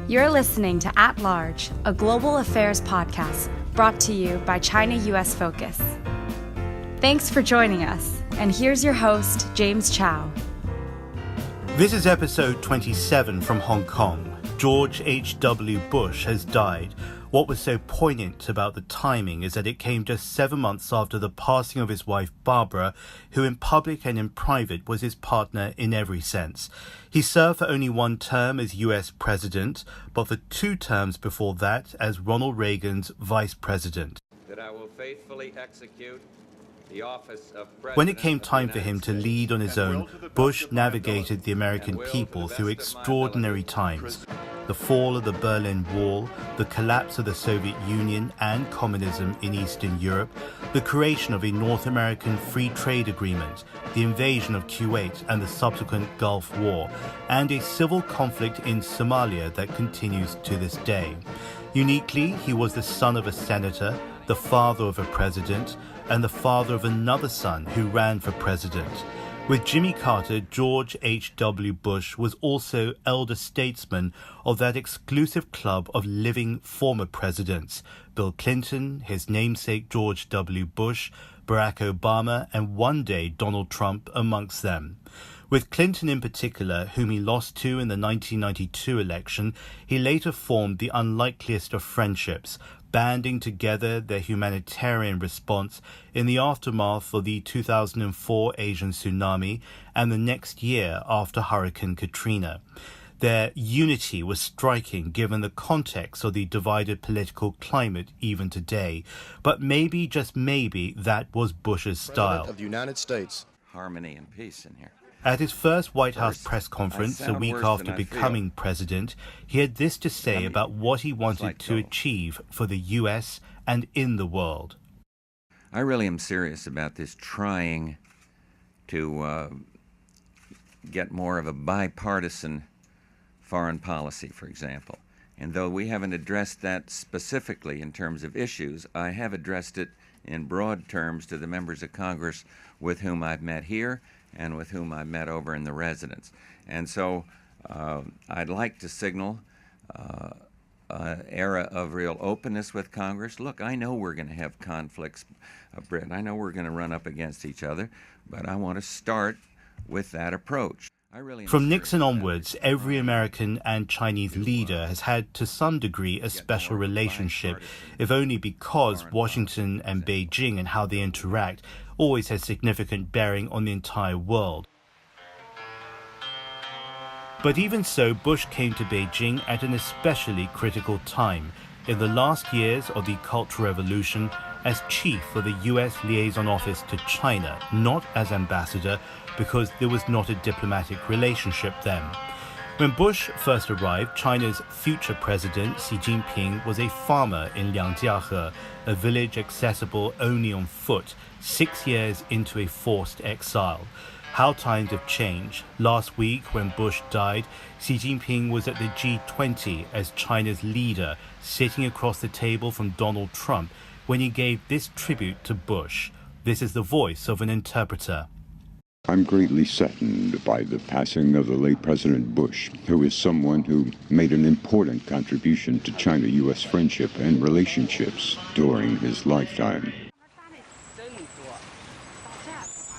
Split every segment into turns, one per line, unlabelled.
You're listening to At Large, a global affairs podcast brought to you by China-US Focus. Thanks for joining us, and here's your host, James Chau.
This is episode 27 from Hong Kong. George H.W. Bush has died. What was so poignant about the timing is that it came just 7 months after the passing of his wife Barbara, who in public and in private was his partner in every sense. He served for only one term as US President, but for 2 terms before that as Ronald Reagan's Vice President.
That I will faithfully execute the office of President.
When it came time for him to lead on his own, Bush navigated the American people through extraordinary times. The fall of the Berlin Wall, the collapse of the Soviet Union and communism in Eastern Europe, the creation of a North American Free Trade Agreement, the invasion of Kuwait and the subsequent Gulf War, and a civil conflict in Somalia that continues to this day. Uniquely, he was the son of a senator, the father of a president, and the father of another son who ran for president. With Jimmy Carter, George H.W. Bush was also elder statesman of that exclusive club of living former presidents, Bill Clinton, his namesake George W. Bush, Barack Obama, and one day Donald Trump amongst them. With Clinton in particular, whom he lost to in the 1992 election, he later formed the unlikeliest of friendships, banding together their humanitarian response in the aftermath of the 2004 Asian tsunami and the next year after Hurricane Katrina. Their unity was striking given the context of the divided political climate even today. But maybe, just maybe, that was Bush's style.
President of the United States.
Harmony and peace in here.
At his first White House press conference a week after becoming president, he had this to say about what he wanted to achieve for the U.S. and in the world.
I really am serious about this, trying to get more of a bipartisan foreign policy, for example. And though we haven't addressed that specifically in terms of issues, I have addressed it in broad terms to the members of Congress with whom I've met here and with whom I met over in the residence. And so I'd like to signal an era of real openness with Congress. Look, I know we're going to have conflicts, Britt. I know we're going to run up against each other, but I want to start with that approach.
From Nixon onwards, every American and Chinese leader has had to some degree a special relationship, if only because Washington and Beijing and how they interact always has significant bearing on the entire world. But even so, Bush came to Beijing at an especially critical time, in the last years of the Cultural Revolution, as chief of the U.S. Liaison Office to China, not as ambassador, because there was not a diplomatic relationship then. When Bush first arrived, China's future president, Xi Jinping, was a farmer in Liangjiahe, a village accessible only on foot, 6 years into a forced exile. How times have changed. Last week, when Bush died, Xi Jinping was at the G20 as China's leader, sitting across the table from Donald Trump, when he gave this tribute to Bush. This is the voice of an interpreter.
I'm greatly saddened by the passing of the late President Bush, who is someone who made an important contribution to China-U.S. friendship and relationships during his lifetime.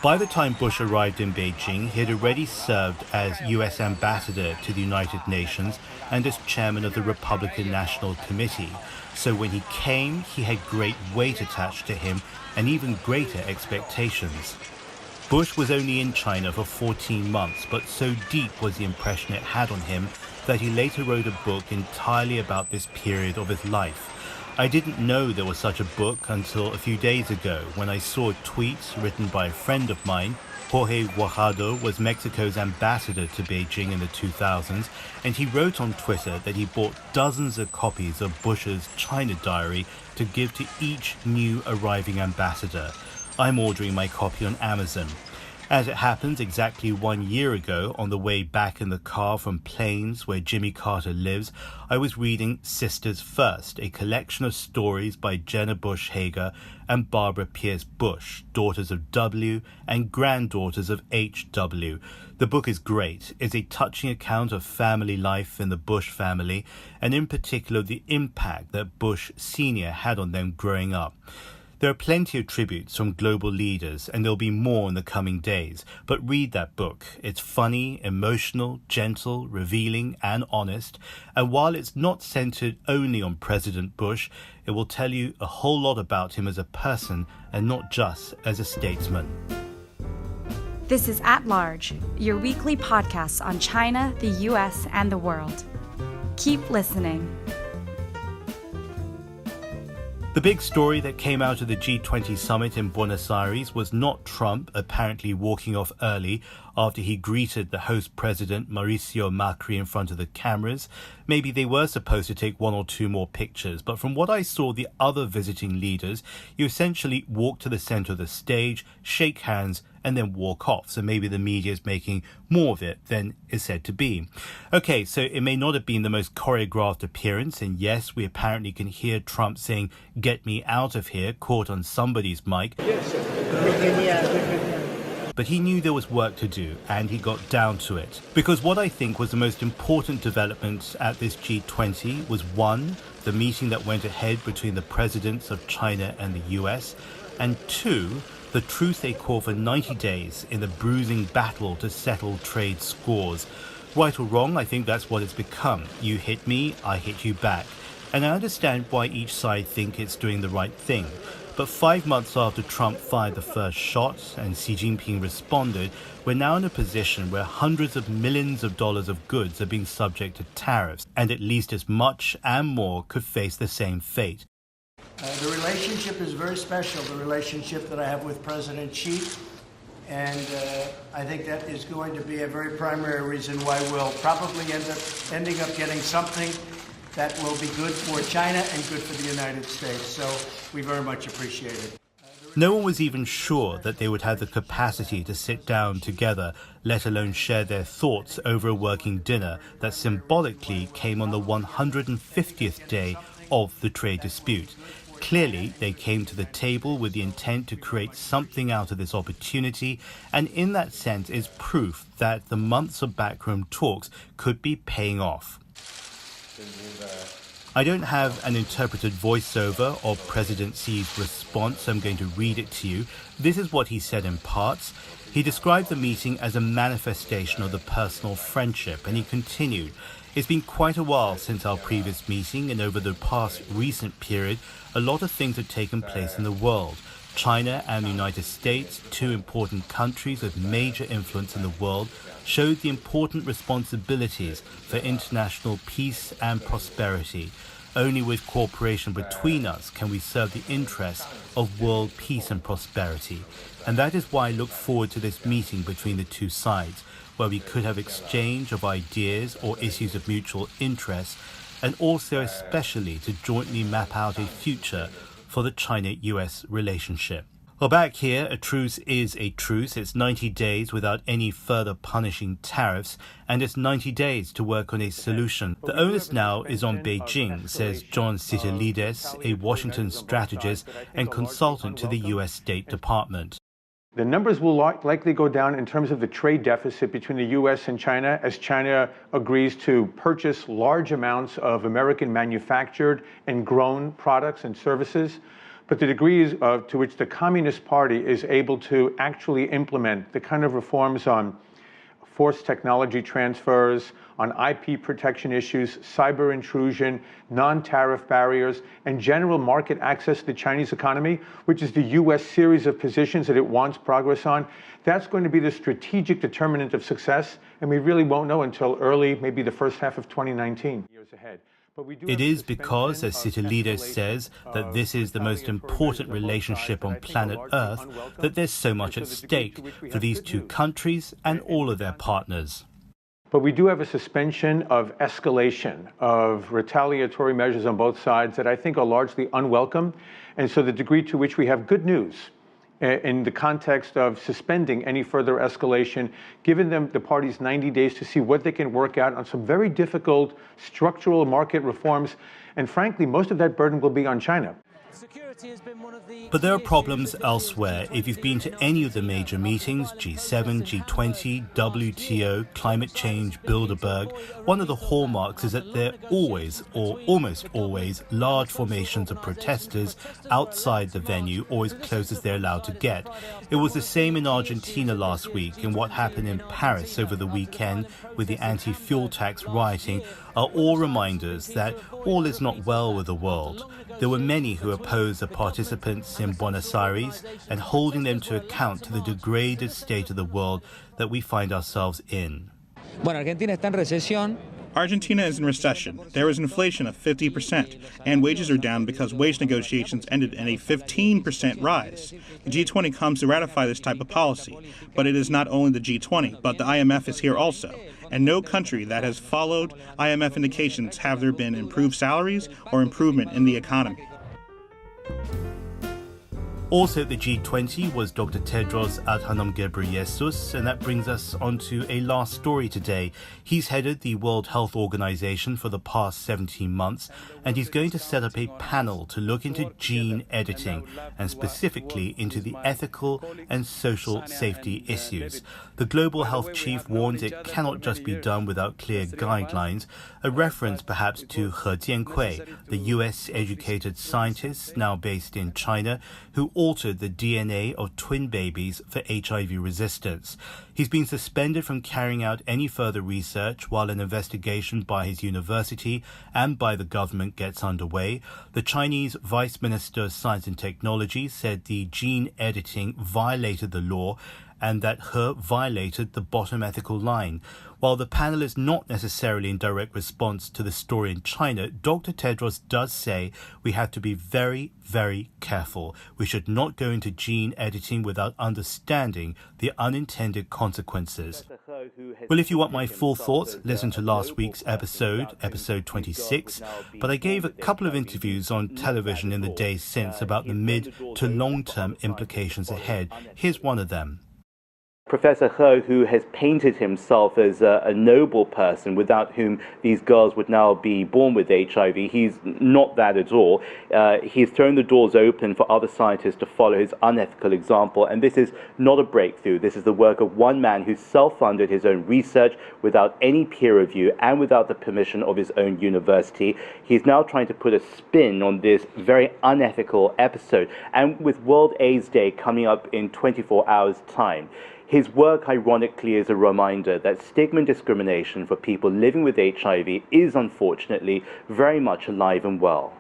By the time Bush arrived in Beijing, he had already served as U.S. ambassador to the United Nations and as chairman of the Republican National Committee. So when he came, he had great weight attached to him and even greater expectations. Bush was only in China for 14 months, but so deep was the impression it had on him that he later wrote a book entirely about this period of his life. I didn't know there was such a book until a few days ago when I saw tweets written by a friend of mine. Jorge Guajardo was Mexico's ambassador to Beijing in the 2000s, and he wrote on Twitter that he bought dozens of copies of Bush's China diary to give to each new arriving ambassador. I'm ordering my copy on Amazon. As it happens, exactly 1 year ago, on the way back in the car from Plains, where Jimmy Carter lives, I was reading Sisters First, a collection of stories by Jenna Bush Hager and Barbara Pierce Bush, daughters of W and granddaughters of H.W. The book is great. It's a touching account of family life in the Bush family, and in particular the impact that Bush Sr. had on them growing up. There are plenty of tributes from global leaders, and there'll be more in the coming days. But read that book. It's funny, emotional, gentle, revealing, and honest. And while it's not centered only on President Bush, it will tell you a whole lot about him as a person and not just as a statesman.
This is At Large, your weekly podcast on China, the U.S., and the world. Keep listening.
The big story that came out of the G20 summit in Buenos Aires was not Trump apparently walking off early after he greeted the host president Mauricio Macri in front of the cameras. Maybe they were supposed to take one or two more pictures, but from what I saw the other visiting leaders, you essentially walk to the center of the stage, shake hands, and then walk off. So maybe the media is making more of it than is said to be. Okay, so it may not have been the most choreographed appearance, and yes, we apparently can hear Trump saying, "Get me out of here," caught on somebody's mic. But he knew there was work to do, and he got down to it. Because what I think was the most important development at this G20 was, one, the meeting that went ahead between the presidents of China and the US, and two, the truce they call for 90 days in the bruising battle to settle trade scores. Right or wrong, I think that's what it's become. You hit me, I hit you back. And I understand why each side think it's doing the right thing. But 5 months after Trump fired the first shot and Xi Jinping responded, we're now in a position where hundreds of millions of dollars of goods are being subject to tariffs, and at least as much and more could face the same fate.
The relationship is very special, the relationship that I have with President Xi, and I think that is going to be a very primary reason why we'll probably ending up getting something that will be good for China and good for the United States. So we very much appreciate it.
No one was even sure that they would have the capacity to sit down together, let alone share their thoughts over a working dinner that symbolically came on the 150th day of the trade dispute. Clearly, they came to the table with the intent to create something out of this opportunity, and in that sense is proof that the months of backroom talks could be paying off. I don't have an interpreted voiceover of President Xi's response, so I'm going to read it to you. This is what he said in parts. He described the meeting as a manifestation of the personal friendship, and he continued, "It's been quite a while since our previous meeting, and over the past recent period, a lot of things have taken place in the world. China and the United States, two important countries with major influence in the world, showed the important responsibilities for international peace and prosperity. Only with cooperation between us can we serve the interests of world peace and prosperity. And that is why I look forward to this meeting between the two sides, where we could have exchange of ideas or issues of mutual interest, and also especially to jointly map out a future for the China-US relationship." Well, back here, a truce is a truce. It's 90 days without any further punishing tariffs, and it's 90 days to work on a solution. The onus now is on Beijing, says John Sitilides, a Washington strategist and consultant to the U.S. State Department.
The numbers will likely go down in terms of the trade deficit between the U.S. and China as China agrees to purchase large amounts of American manufactured and grown products and services. But the degree to which the Communist Party is able to actually implement the kind of reforms on forced technology transfers, on IP protection issues, cyber intrusion, non-tariff barriers, and general market access to the Chinese economy, which is the U.S. series of positions that it wants progress on, that's going to be the strategic determinant of success, and we really won't know until early, maybe the first half of 2019, years ahead.
It is because, as Sitilides says, that this is the most important relationship on planet Earth, that there's so much at stake for these two countries and all of their partners.
But we do have a suspension of escalation of retaliatory measures on both sides that I think are largely unwelcome. And so the degree to which we have good news in the context of suspending any further escalation, giving them the parties 90 days to see what they can work out on some very difficult structural market reforms. And frankly, most of that burden will be on China.
But there are problems elsewhere. If you've been to any of the major meetings, G7, G20, WTO, climate change, Bilderberg, one of the hallmarks is that there are always, or almost always, large formations of protesters outside the venue or as close as they're allowed to get. It was the same in Argentina last week, and what happened in Paris over the weekend with the anti-fuel tax rioting are all reminders that all is not well with the world. There were many who opposed the participants in Buenos Aires and holding them to account to the degraded state of the world that we find ourselves in.
Bueno, Argentina está en recesión.
Argentina is in recession. There is inflation of 50%, and wages are down because wage negotiations ended in a 15% rise. The G20 comes to ratify this type of policy, but it is not only the G20, but the IMF is here also. And no country that has followed IMF indications have there been improved salaries or improvement in the economy.
Also at the G20 was Dr Tedros Adhanom Ghebreyesus, and that brings us on to a last story today. He's headed the World Health Organization for the past 17 months, and he's going to set up a panel to look into gene editing, and specifically into the ethical and social safety issues. The global health chief warns it cannot just be done without clear guidelines, a reference perhaps to He Jiankui, the US-educated scientist now based in China, who altered the DNA of twin babies for HIV resistance. He's been suspended from carrying out any further research while an investigation by his university and by the government gets underway. The Chinese Vice Minister of Science and Technology said the gene editing violated the law and that He violated the bottom ethical line. While the panel is not necessarily in direct response to the story in China, Dr. Tedros does say we have to be very, very careful. We should not go into gene editing without understanding the unintended consequences. Well, if you want my full thoughts, listen to last week's episode 26, but I gave a couple of interviews on television in the days since about the mid to long-term implications ahead. Here's one of them.
Professor He, who has painted himself as a noble person without whom these girls would now be born with HIV, he's not that at all. He's thrown the doors open for other scientists to follow his unethical example, and this is not a breakthrough. This is the work of one man who self-funded his own research without any peer review and without the permission of his own university. He's now trying to put a spin on this very unethical episode, and with World AIDS Day coming up in 24 hours' time, his work, ironically, is a reminder that stigma and discrimination for people living with HIV is, unfortunately, very much alive and well.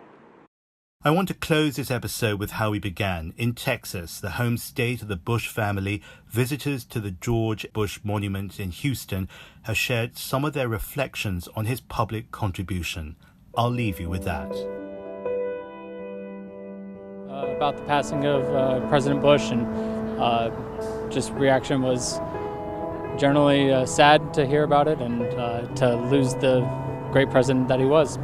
I want to close this episode with how we began. In Texas, the home state of the Bush family, visitors to the George Bush Monument in Houston have shared some of their reflections on his public contribution. I'll leave you with that.
About the passing of President Bush, and just reaction was generally sad to hear about it and to lose the great president that he was.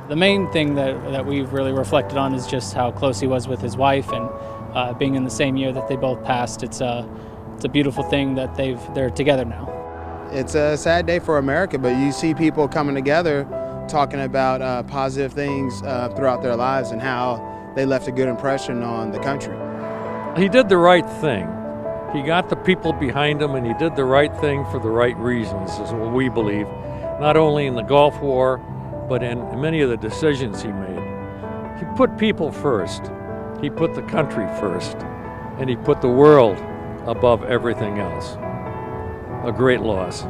The main thing that we've really reflected on is just how close he was with his wife, and being in the same year that they both passed. It's a beautiful thing that they're together now.
It's a sad day for America, but you see people coming together talking about positive things throughout their lives and how they left a good impression on the country.
He did the right thing. He got the people behind him, and he did the right thing for the right reasons, is what we believe, not only in the Gulf War, but in many of the decisions he made. He put people first. He put the country first, and he put the world above everything else. A great loss.